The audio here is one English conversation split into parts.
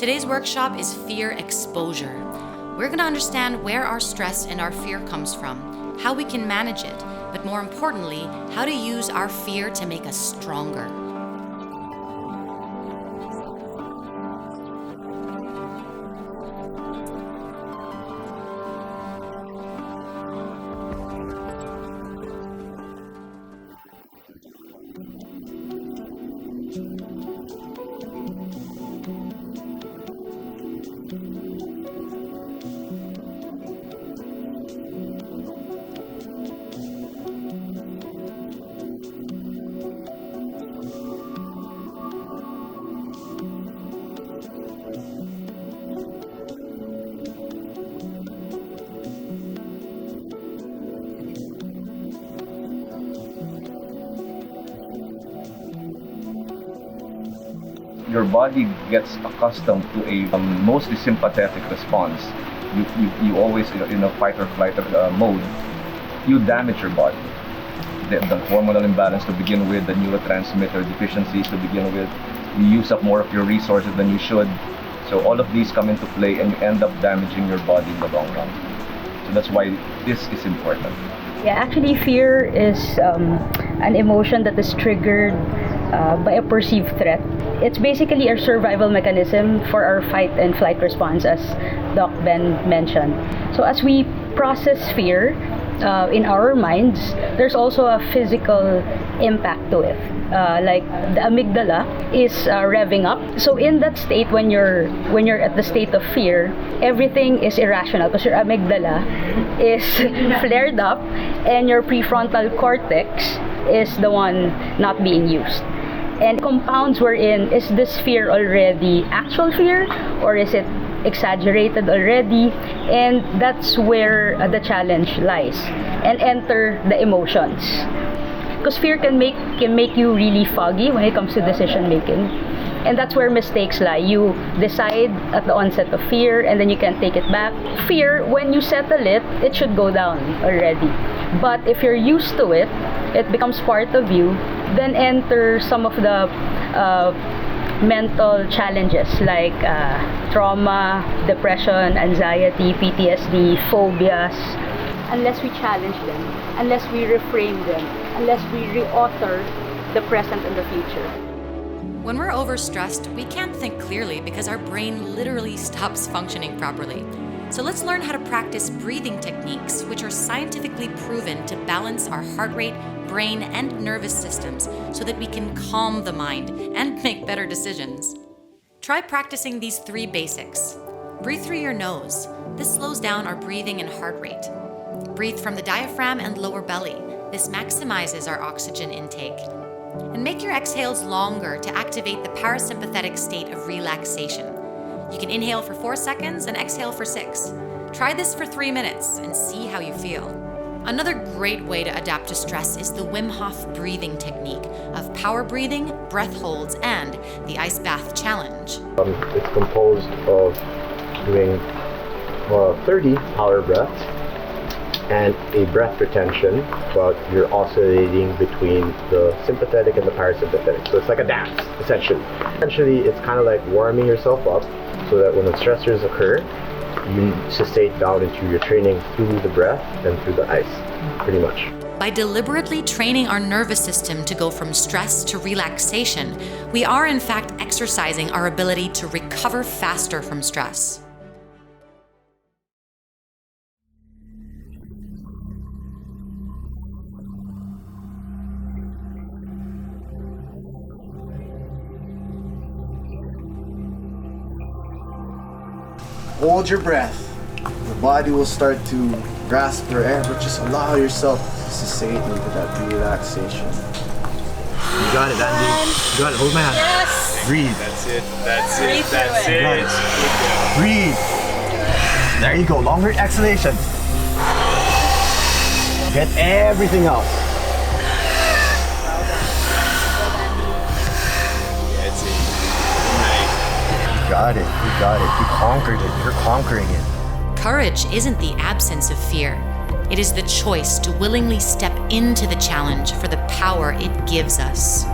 Today's workshop is fear exposure. We're going to understand where our stress and our fear comes from, how we can manage it, but more importantly, how to use our fear to make us stronger. Your body gets accustomed to a mostly sympathetic response. You always, in a fight or flight mode, you damage your body. The hormonal imbalance to begin with, the neurotransmitter deficiencies to begin with, you use up more of your resources than you should. So all of these come into play and you end up damaging your body in the long run. So that's why this is important. Yeah, actually fear is an emotion that is triggered by a perceived threat. It's basically a survival mechanism for our fight and flight response, as Doc Ben mentioned. So as we process fear in our minds, there's also a physical impact to it. Like the amygdala is revving up. So in that state, when you're at the state of fear, everything is irrational because your amygdala is flared up and your prefrontal cortex is the one not being used. And compounds we're in, is this fear already actual fear or is it exaggerated already? And that's where the challenge lies. And enter the emotions. Because fear can make you really foggy when it comes to decision making. And that's where mistakes lie. You decide at the onset of fear and then you can't take it back. Fear, when you settle it, it should go down already. But if you're used to it, it becomes part of you, then enter some of the mental challenges like trauma, depression, anxiety, PTSD, phobias. Unless we challenge them, unless we reframe them, unless we reauthor the present and the future. When we're overstressed, we can't think clearly because our brain literally stops functioning properly. So let's learn how to practice breathing techniques, which are scientifically proven to balance our heart rate, brain, and nervous systems so that we can calm the mind and make better decisions. Try practicing these 3 basics. Breathe through your nose. This slows down our breathing and heart rate. Breathe from the diaphragm and lower belly. This maximizes our oxygen intake. And make your exhales longer to activate the parasympathetic state of relaxation. You can inhale for 4 seconds and exhale for 6. Try this for 3 minutes and see how you feel. Another great way to adapt to stress is the Wim Hof breathing technique of power breathing, breath holds, and the ice bath challenge. It's composed of doing 30 power breaths and a breath retention, but you're oscillating between the sympathetic and the parasympathetic. So it's like a dance, essentially. Essentially, it's kind of like warming yourself up so that when the stressors occur, you sustain down into your training through the breath and through the ice, pretty much. By deliberately training our nervous system to go from stress to relaxation, we are in fact exercising our ability to recover faster from stress. Hold your breath. The body will start to grasp for air, but just allow yourself to sustain into that relaxation. You got it, Andy. You got it. Hold my hand. Yes. Breathe. That's it. That's it. That's it. Breathe. There you go. Longer exhalation. Get everything out. That's it. Nice. You got it. You got it. You conquered it. You're conquering it. Courage isn't the absence of fear. It is the choice to willingly step into the challenge for the power it gives us.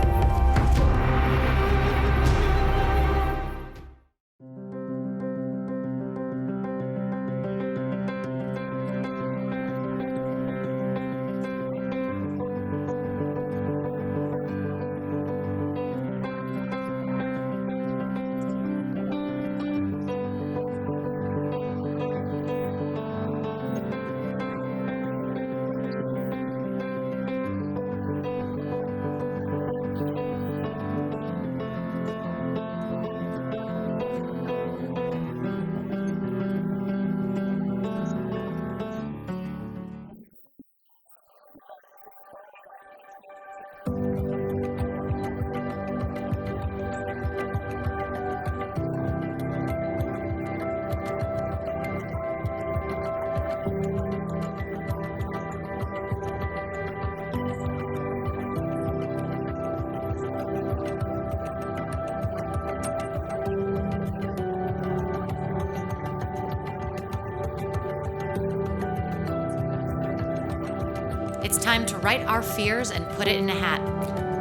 It's time to write our fears and put it in a hat.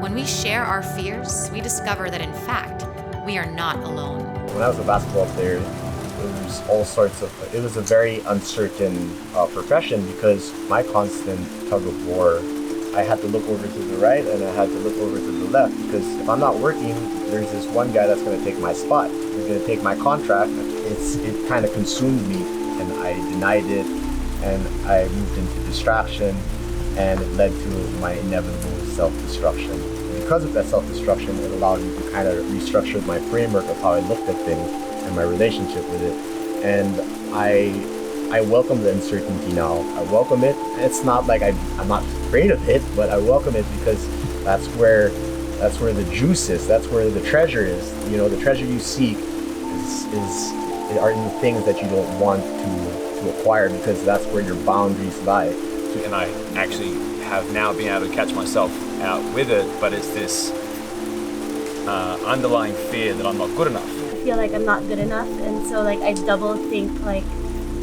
When we share our fears, we discover that in fact, we are not alone. When I was a basketball player, it was a very uncertain profession because my constant tug of war, I had to look over to the right and I had to look over to the left because if I'm not working, there's this one guy that's going to take my spot. He's going to take my contract. It kind of consumed me and I denied it and I moved into distraction and it led to my inevitable self-destruction. Because of that self-destruction, it allowed me to kind of restructure my framework of how I looked at things and my relationship with it. And I welcome the uncertainty now. I welcome it. It's not like I'm not afraid of it, but I welcome it because that's where the juice is. That's where the treasure is. You know, the treasure you seek are in the things that you don't want to acquire because that's where your boundaries lie. And I actually have now been able to catch myself out with it, but it's this underlying fear that I'm not good enough. I feel like I'm not good enough, and so like I double think like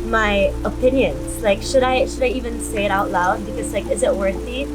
my opinions. Like should I even say it out loud because like is it worthy?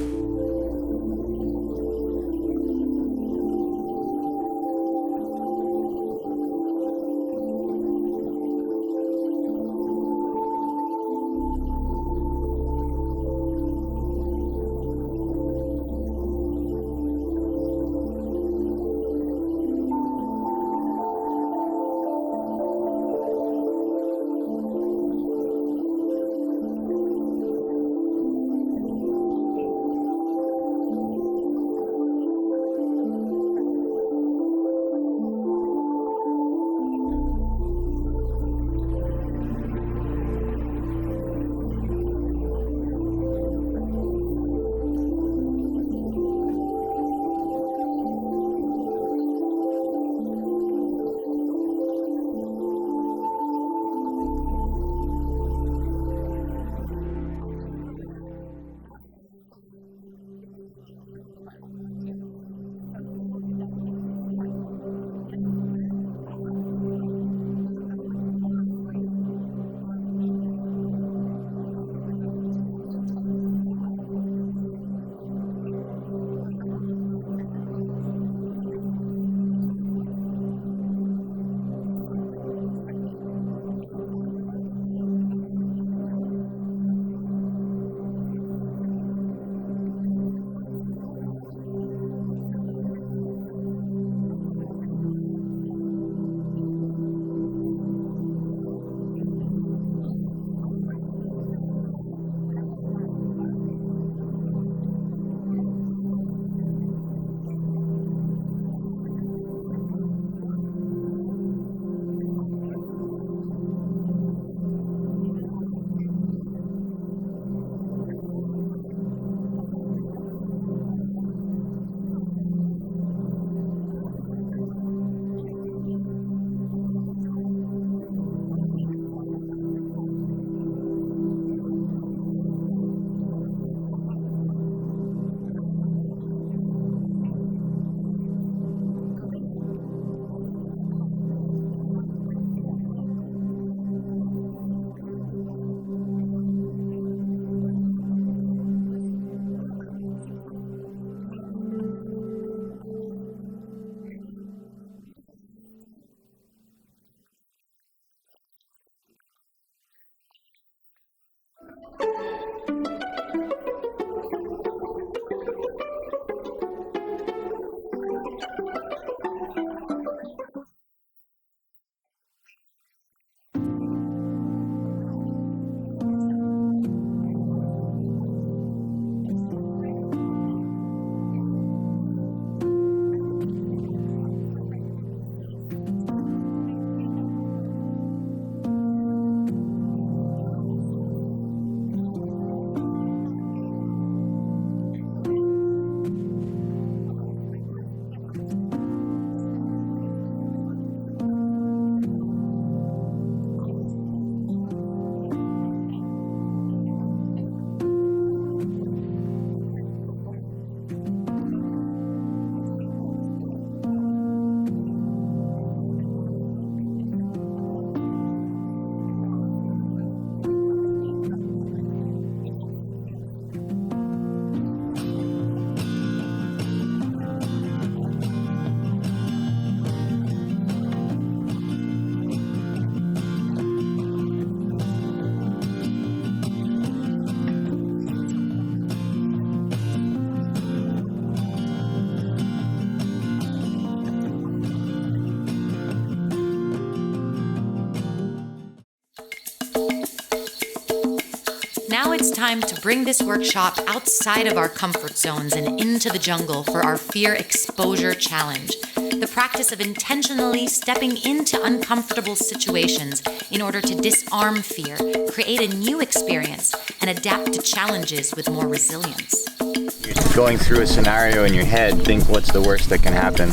time to bring this workshop outside of our comfort zones and into the jungle for our Fear Exposure Challenge, the practice of intentionally stepping into uncomfortable situations in order to disarm fear, create a new experience, and adapt to challenges with more resilience. You're going through a scenario in your head, think what's the worst that can happen,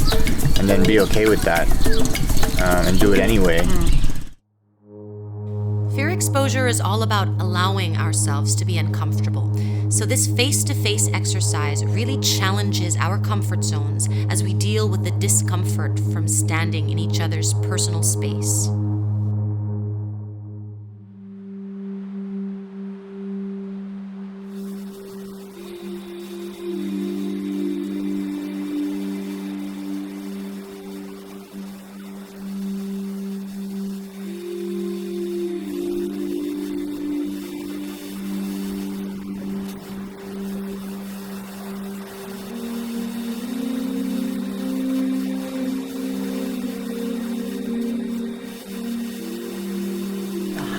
and then be okay with that, and do it anyway. Fear exposure is all about allowing ourselves to be uncomfortable. So this face-to-face exercise really challenges our comfort zones as we deal with the discomfort from standing in each other's personal space.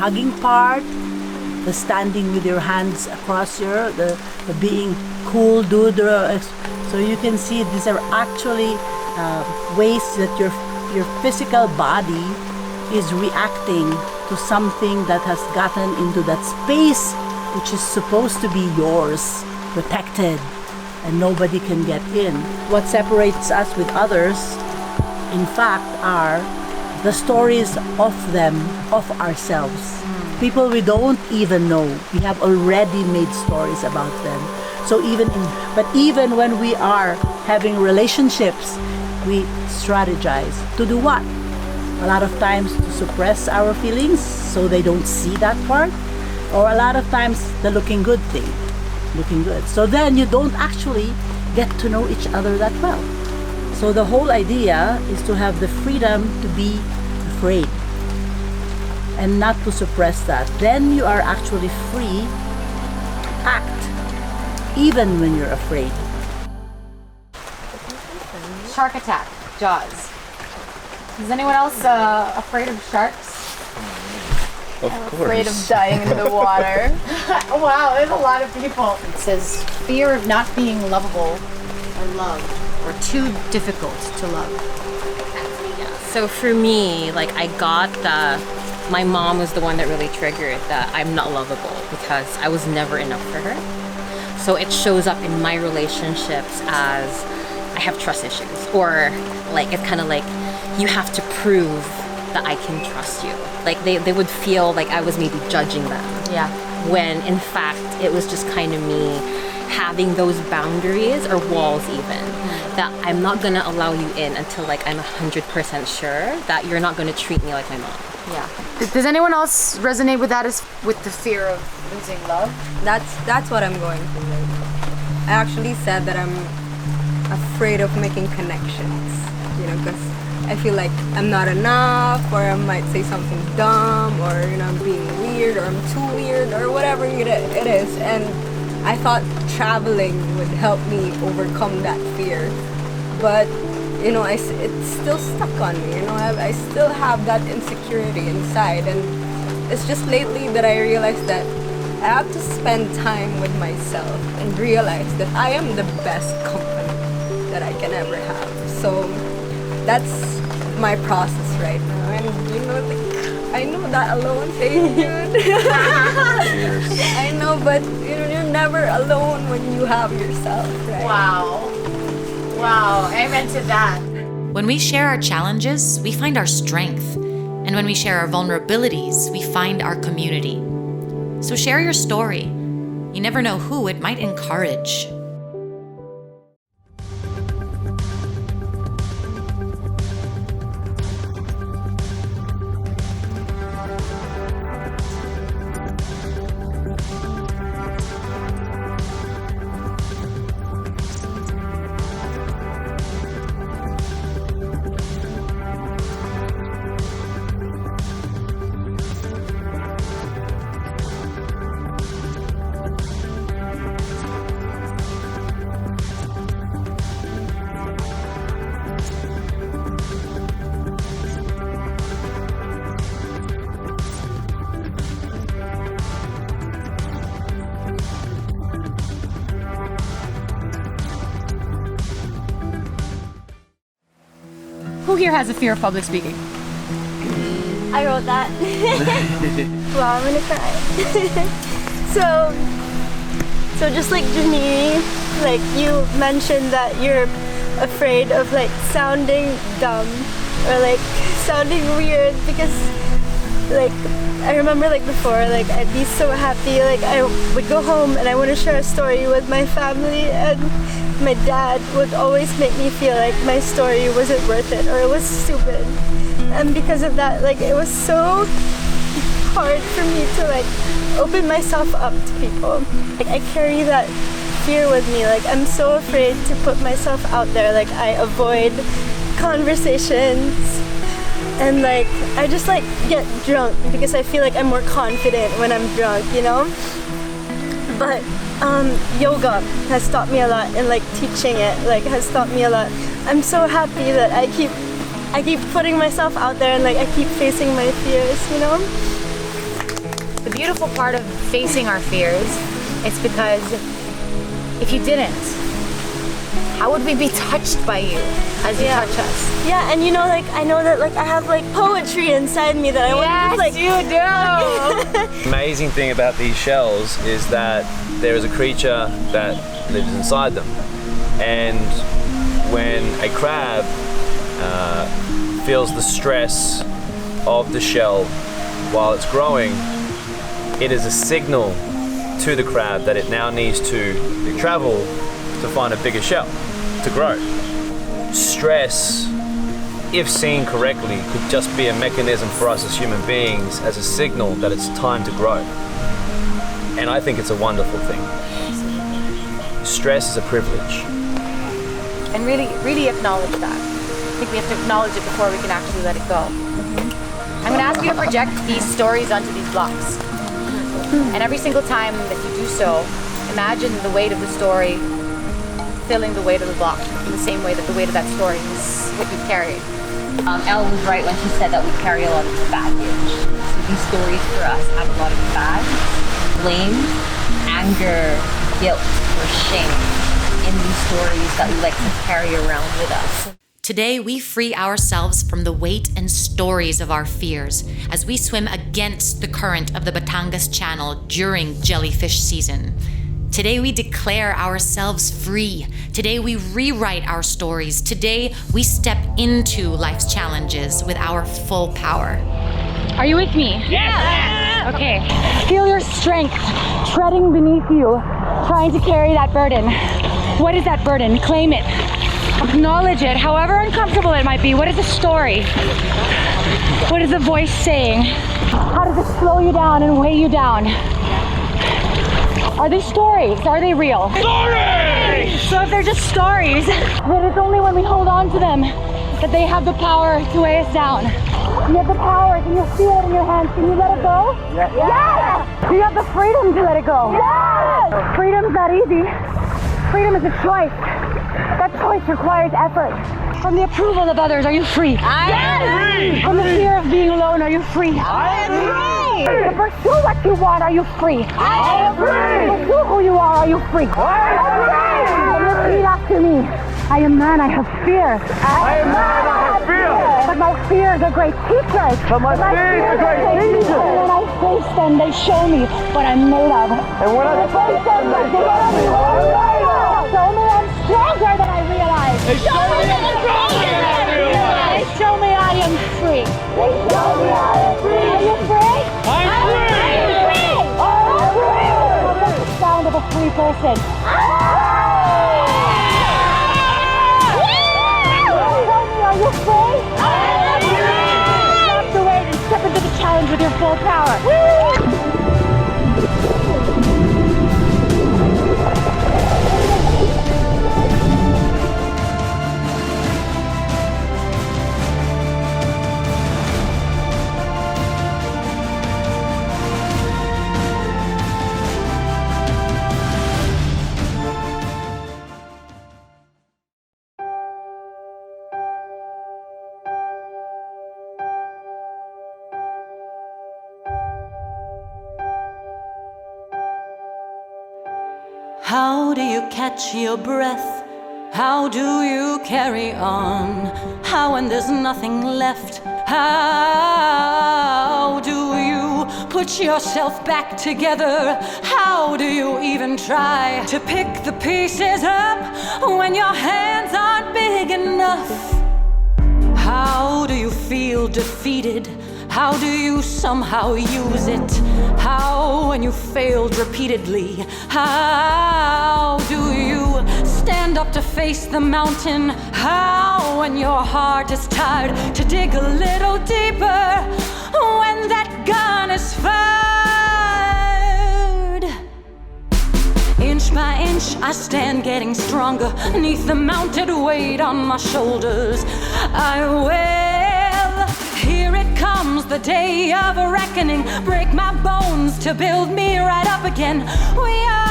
Hugging part, the standing with your hands across the being cool dude. So you can see these are actually ways that your physical body is reacting to something that has gotten into that space which is supposed to be yours, protected, and nobody can get in. What separates us with others, in fact, are the stories of them, of ourselves. People we don't even know, we have already made stories about them. So even when we are having relationships, we strategize to do what? A lot of times to suppress our feelings so they don't see that part, or a lot of times the looking good thing, looking good. So then you don't actually get to know each other that well. So the whole idea is to have the freedom to be afraid and not to suppress that. Then you are actually free to act even when you're afraid. Shark attack, Jaws. Is anyone else afraid of sharks? Of I'm course. afraid of dying in the water. Wow, there's a lot of people. It says fear of not being lovable or loved or too difficult to love. So for me, like I got my mom was the one that really triggered that I'm not lovable because I was never enough for her. So it shows up in my relationships as I have trust issues, or like it's kind of like you have to prove that I can trust you. Like they would feel like I was maybe judging them. Yeah. When in fact it was just kind of me having those boundaries or walls even, that I'm not gonna allow you in until like I'm 100% sure that you're not gonna treat me like my mom. Yeah. Does anyone else resonate with that, with the fear of losing love? That's what I'm going through right now. I actually said that I'm afraid of making connections, because I feel like I'm not enough, or I might say something dumb, or I'm being weird, or I'm too weird, or whatever it is. And I thought traveling would help me overcome that fear, but it's still stuck on me. I still have that insecurity inside, and it's just lately that I realized that I have to spend time with myself and realize that I am the best company that I can ever have. So that's my process right now, and I know that alone ain't good. I know, but you're never alone when you have yourself, right? Wow, amen to that. When we share our challenges, we find our strength. And when we share our vulnerabilities, we find our community. So share your story. You never know who it might encourage. Who here has a fear of public speaking? I wrote that. Wow, I'm gonna cry. So just like Janine, like you mentioned that you're afraid of like sounding dumb or like sounding weird because like I remember like before like I'd be so happy, like I would go home and I want to share a story with my family, and my dad would always make me feel like my story wasn't worth it or it was stupid. And because of that, like it was so hard for me to like open myself up to people. Like I carry that fear with me. Like I'm so afraid to put myself out there. Like I avoid conversations and like I just like get drunk because I feel like I'm more confident when I'm drunk, you know? But yoga has taught me a lot, and like teaching it like has taught me a lot. I'm so happy that I keep putting myself out there and like I keep facing my fears, you know? The beautiful part of facing our fears is because if you didn't, how would we be touched by you as you touch us? Yeah, and you know, like I know that like I have like poetry inside me that I want to like. Yes, you do. Amazing thing about these shells is that there is a creature that lives inside them, and when a crab feels the stress of the shell while it's growing, it is a signal to the crab that it now needs to travel to find a bigger shell to grow. Stress, if seen correctly, could just be a mechanism for us as human beings as a signal that it's time to grow. And I think it's a wonderful thing. Stress is a privilege. And really acknowledge that. I think we have to acknowledge it before we can actually let it go. I'm going to ask you to project these stories onto these blocks. And every single time that you do so, imagine the weight of the story filling the weight of the block in the same way that the weight of that story is what you carried. Elle was right when she said that we carry a lot of baggage. So these stories for us have a lot of baggage, blame, anger, guilt, or shame in these stories that we like to carry around with us. Today, we free ourselves from the weight and stories of our fears as we swim against the current of the Batangas Channel during jellyfish season. Today, we declare ourselves free. Today, we rewrite our stories. Today, we step into life's challenges with our full power. Are you with me? Yes! Okay. Feel your strength treading beneath you, trying to carry that burden. What is that burden? Claim it. Acknowledge it, however uncomfortable it might be. What is the story? What is the voice saying? How does it slow you down and weigh you down? Are they stories? Are they real? Stories! So if they're just stories, then it's only when we hold on to them that they have the power to weigh us down. You have the power. Can you feel it in your hands? Can you let it go? Yes! Yes! You have the freedom to let it go. Yes! Freedom's not easy. Freedom is a choice. That choice requires effort. From the approval of others, are you free? I am free! From the fear of being alone, are you free? I am free! To pursue what you want, are you free? I am free! To pursue who you are you free? I am free! Repeat after me. I am man, I have fear. I am man, I have fear! But my fear is a great teacher. But my fear is a great teacher! And when I face them, they show me what I'm made of. And when I face them, they show me what I'm made of! Show me I'm stronger than I realize. They show me I'm stronger than I realize! They show me I am free. They show me I am free! Are you free? I'm free! I'm free! That's the sound of a free person. Are you free? Stop the weight and step into the challenge with your full power. How do you catch your breath How do you carry on? How when there's nothing left? How do you put yourself back together? How do you even try to pick the pieces up when your hands aren't big enough? How do you feel defeated? How do you somehow use it? How when you failed repeatedly? How do you stand up to face the mountain? How when your heart is tired to dig a little deeper when that gun is fired? Inch by inch I stand getting stronger beneath the mounted weight on my shoulders. I will. Here it comes, the day of a reckoning. Break my bones to build me right up again. We are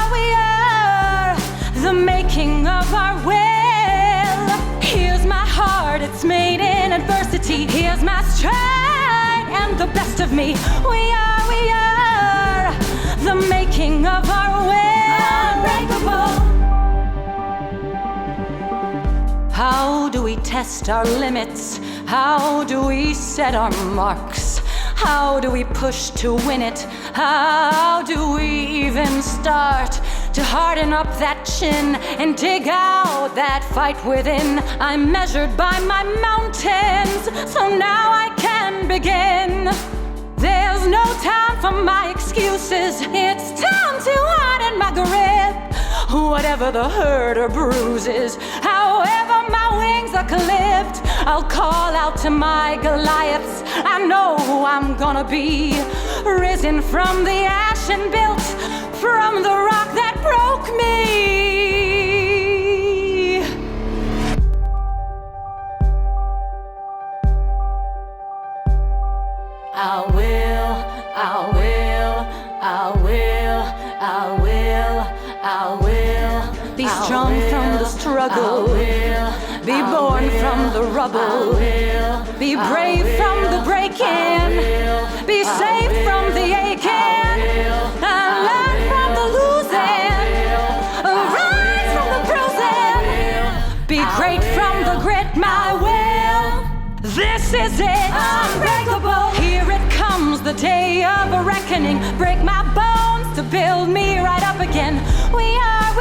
the making of our will. Here's my heart, it's made in adversity. Here's my stride and the best of me. We are the making of our will. Unbreakable. How do we test our limits? How do we set our marks? How do we push to win it? How do we even start to harden up that chin and dig out that fight within? I'm measured by my mountains, so now I can begin. There's no time for my excuses. It's time to harden my grip. Whatever the hurt or bruises, however my wings are clipped, I'll call out to my Goliaths. I know I'm gonna be risen from the ash and built from the rock that broke me. I will, I will, I will, I will, I will be strong from the struggle, be born from the rubble, be brave from the break-in, be safe from the aching, and learn from the losing, rise from the bruising, be great from the grit, my will. This is it, unbreakable. Here it comes, the day of a reckoning. Break my bones to build me right up again. We are